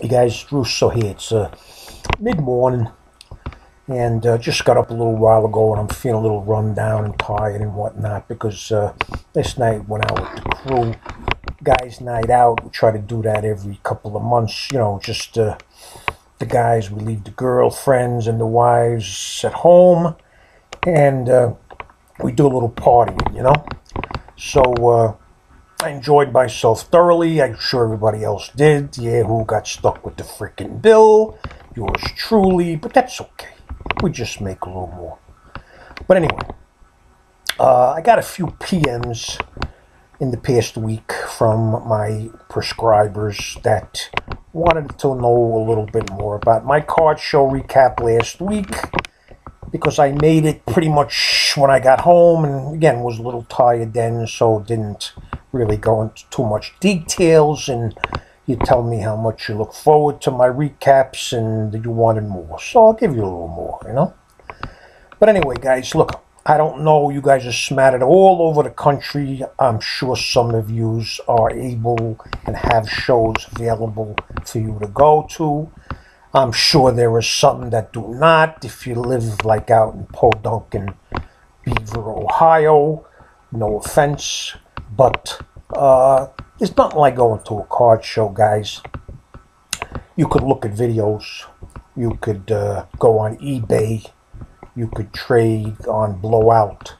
You guys, Russo here. It's mid-morning, and just got up a little while ago, and I'm feeling a little run down and tired and whatnot because this night went out with the crew. Guys' night out. We try to do that every couple of months. You know, just the guys. We leave the girlfriends and the wives at home, and we do a little partying. You know, so. I enjoyed myself thoroughly. I'm sure everybody else did. Yeah, who got stuck with the freaking bill? Yours truly, but that's okay. We just make a little more. But anyway, I got a few PMs in the past week from my prescribers that wanted to know a little bit more about my card show recap last week, because I made it pretty much when I got home, and again was a little tired then, so didn't really go into too much details. And you tell me how much you look forward to my recaps and that you wanted more, so I'll give you a little more, you know. But anyway, guys, look, I don't know, you guys are smattered all over the country. I'm sure some of yous are able and have shows available for you to go to. I'm sure there are some that do not. If you live like out in Podunk and Beaver, Ohio, no offense, but there's nothing like going to a card show, guys. You could look at videos. You could go on eBay. You could trade on Blowout.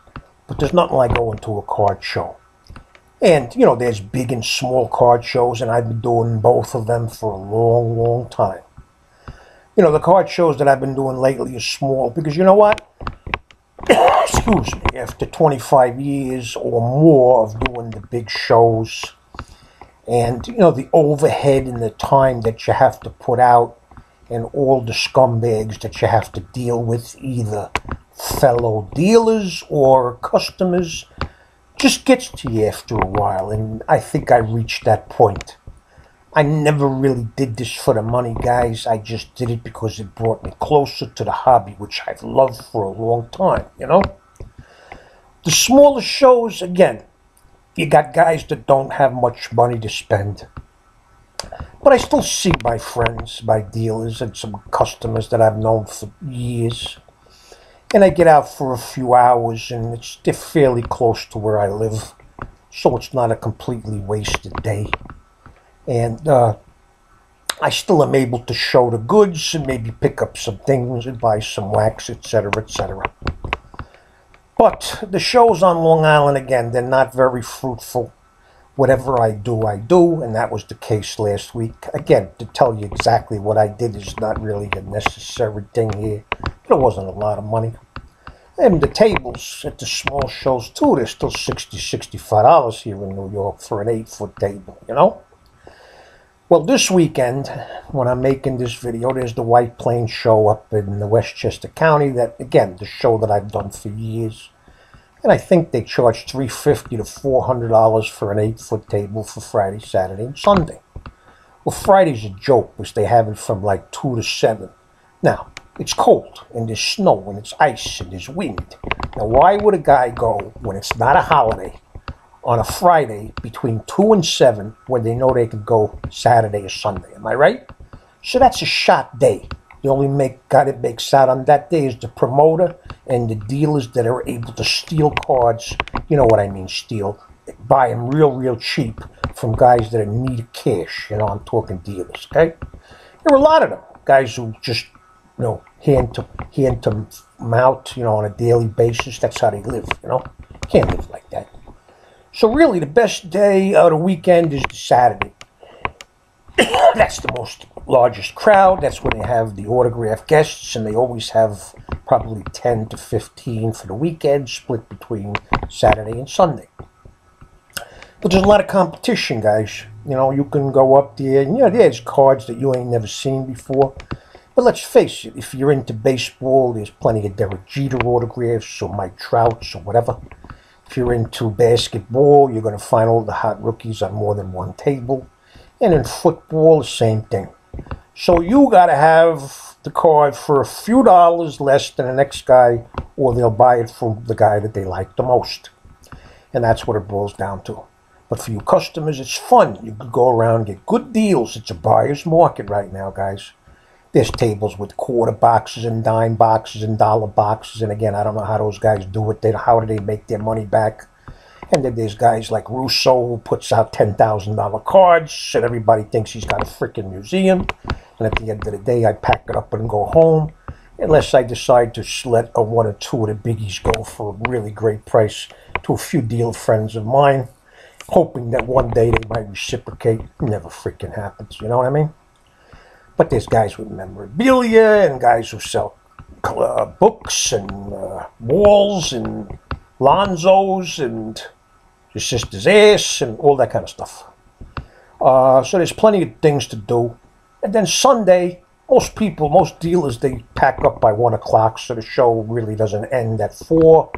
But there's nothing like going to a card show. And, you know, there's big and small card shows, and I've been doing both of them for a long, long time. You know, the card shows that I've been doing lately are small because, you know what? Excuse me. After 25 years or more of doing the big shows, and, you know, the overhead and the time that you have to put out and all the scumbags that you have to deal with, either fellow dealers or customers, just gets to you after a while. And I think I reached that point. I never really did this for the money, guys. I just did it because it brought me closer to the hobby, which I've loved for a long time, you know? The smaller shows, again, you got guys that don't have much money to spend. But I still see my friends, my dealers, and some customers that I've known for years. And I get out for a few hours, and they're fairly close to where I live, so it's not a completely wasted day. And I still am able to show the goods and maybe pick up some things and buy some wax, etc., etc. But the shows on Long Island, again, they're not very fruitful. Whatever I do, and that was the case last week. Again, to tell you exactly what I did is not really a necessary thing here. There wasn't a lot of money. And the tables at the small shows, too, they're still $60, $65 here in New York for an 8-foot table, you know? Well, this weekend, when I'm making this video, there's the White Plains show up in the Westchester County. That, again, the show that I've done for years. And I think they charge $350 to $400 for an 8-foot table for Friday, Saturday, and Sunday. Well, Friday's a joke, because they have it from like 2 to 7. Now, it's cold, and there's snow, and it's ice, and there's wind. Now, why would a guy go, when it's not a holiday, on a Friday between 2 and 7 when they know they could go Saturday or Sunday? Am I right? So that's a shot day. The only guy that makes out on that day is the promoter and the dealers that are able to steal cards. You know what I mean, steal. Buy them real, real cheap from guys that are in need of cash. You know, I'm talking dealers, okay? There are a lot of them. Guys who just, you know, hand to mouth, you know, on a daily basis. That's how they live, you know? Can't live like that. So really, the best day of the weekend is the Saturday. That's the largest crowd. That's when they have the autograph guests, and they always have probably 10 to 15 for the weekend, split between Saturday and Sunday. But there's a lot of competition, guys. You know, you can go up there, and, you know, there's cards that you ain't never seen before. But let's face it, if you're into baseball, there's plenty of Derek Jeter autographs or Mike Trouts or whatever. If you're into basketball, you're going to find all the hot rookies on more than one table. And in football, the same thing. So you got to have the card for a few dollars less than the next guy, or they'll buy it from the guy that they like the most. And that's what it boils down to. But for you customers, it's fun. You can go around and get good deals. It's a buyer's market right now, guys. There's tables with quarter boxes and dime boxes and dollar boxes. And again, I don't know how those guys do it. How do they make their money back? And then there's guys like Russo who puts out $10,000 cards, and everybody thinks he's got a freaking museum. And at the end of the day, I pack it up and go home, unless I decide to let one or two of the biggies go for a really great price to a few deal friends of mine, hoping that one day they might reciprocate. Never freaking happens, you know what I mean? But there's guys with memorabilia and guys who sell books and walls and Lonzos and your sister's ass and all that kind of stuff. So there's plenty of things to do. And then Sunday, most dealers, they pack up by 1 o'clock, so the show really doesn't end at 4,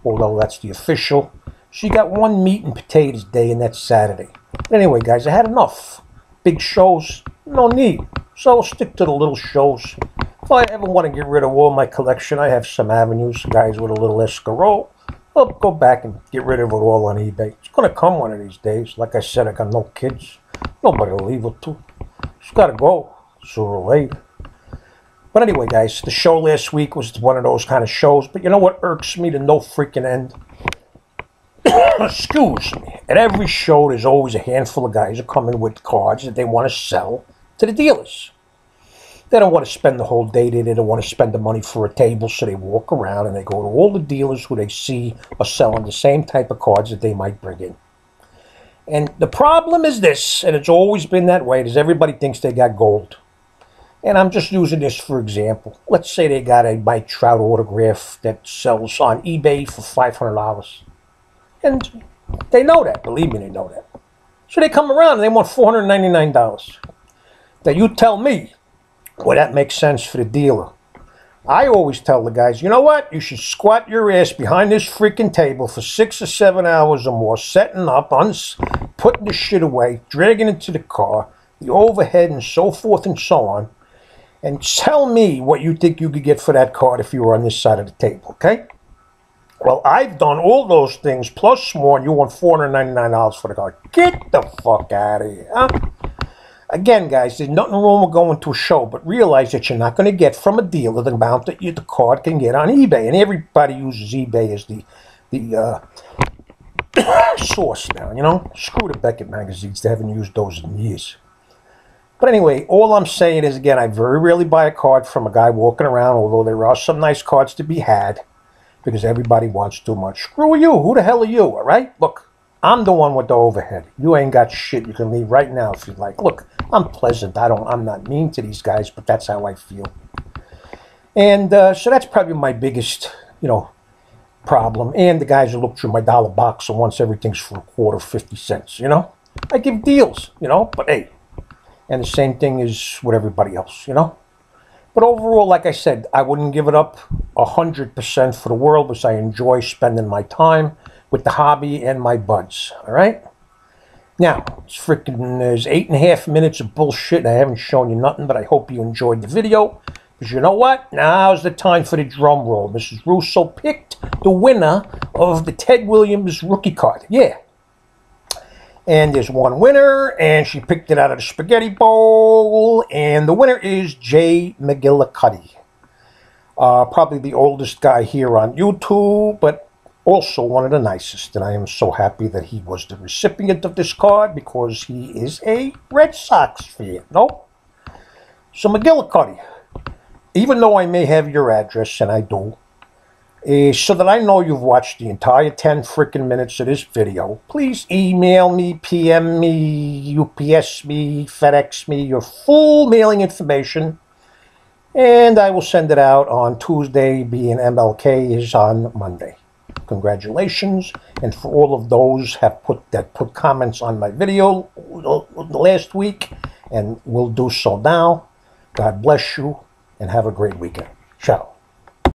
although that's the official. So you got one meat and potatoes day, and that's Saturday. But anyway, guys, I had enough. Big shows, no need. So I'll stick to the little shows. If I ever want to get rid of all my collection, I have some avenues, guys with a little escarole. I'll go back and get rid of it all on eBay. It's going to come one of these days. Like I said, I got no kids. Nobody to leave it to. It's got to go sooner or later. But anyway, guys, the show last week was one of those kind of shows. But you know what irks me to no freaking end? Excuse me. At every show, there's always a handful of guys who come in with cards that they want to sell to the dealers. They don't want to spend the whole day there. They don't want to spend the money for a table, so they walk around and they go to all the dealers who they see are selling the same type of cards that they might bring in. And the problem is this, and it's always been that way, is everybody thinks they got gold. And I'm just using this for example. Let's say they got a Mike Trout autograph that sells on eBay for $500. And they know that. Believe me, they know that. So they come around and they want $499. Now you tell me, well, that makes sense for the dealer. I always tell the guys, you know what? You should squat your ass behind this freaking table for 6 or 7 hours or more, setting up, putting the shit away, dragging it to the car, the overhead and so forth and so on, and tell me what you think you could get for that card if you were on this side of the table, okay? Well, I've done all those things plus more, and you want $499 for the card. Get the fuck out of here, huh? Again, guys, there's nothing wrong with going to a show, but realize that you're not going to get from a dealer the amount that the card can get on eBay. And everybody uses eBay as the source now, you know? Screw the Beckett magazines. They haven't used those in years. But anyway, all I'm saying is, again, I very rarely buy a card from a guy walking around, although there are some nice cards to be had, because everybody wants too much. Screw you. Who the hell are you, all right? Look, I'm the one with the overhead. You ain't got shit. You can leave right now if you'd like. Look, I'm pleasant. I'm not mean to these guys, but that's how I feel. And so that's probably my biggest, problem. And the guys who look through my dollar box and wants everything's for a quarter, 50 cents, I give deals, but hey. And the same thing is with everybody else, But overall, like I said, I wouldn't give it up 100% for the world because I enjoy spending my time with the hobby and my buds, all right? Now, there's 8.5 minutes of bullshit, and I haven't shown you nothing, but I hope you enjoyed the video. Because you know what? Now's the time for the drum roll. Mrs. Russo picked the winner of the Ted Williams rookie card. Yeah. And there's one winner, and she picked it out of the spaghetti bowl, and the winner is Jay McGillicuddy. Probably the oldest guy here on YouTube, but also one of the nicest, and I am so happy that he was the recipient of this card because he is a Red Sox fan. No? So McGillicuddy, even though I may have your address, and I do, so that I know you've watched the entire 10 freaking minutes of this video, please email me, PM me, UPS me, FedEx me your full mailing information, and I will send it out on Tuesday, being MLK is on Monday. Congratulations, and for all of those that put comments on my video last week and will do so now, God bless you and have a great weekend. Ciao.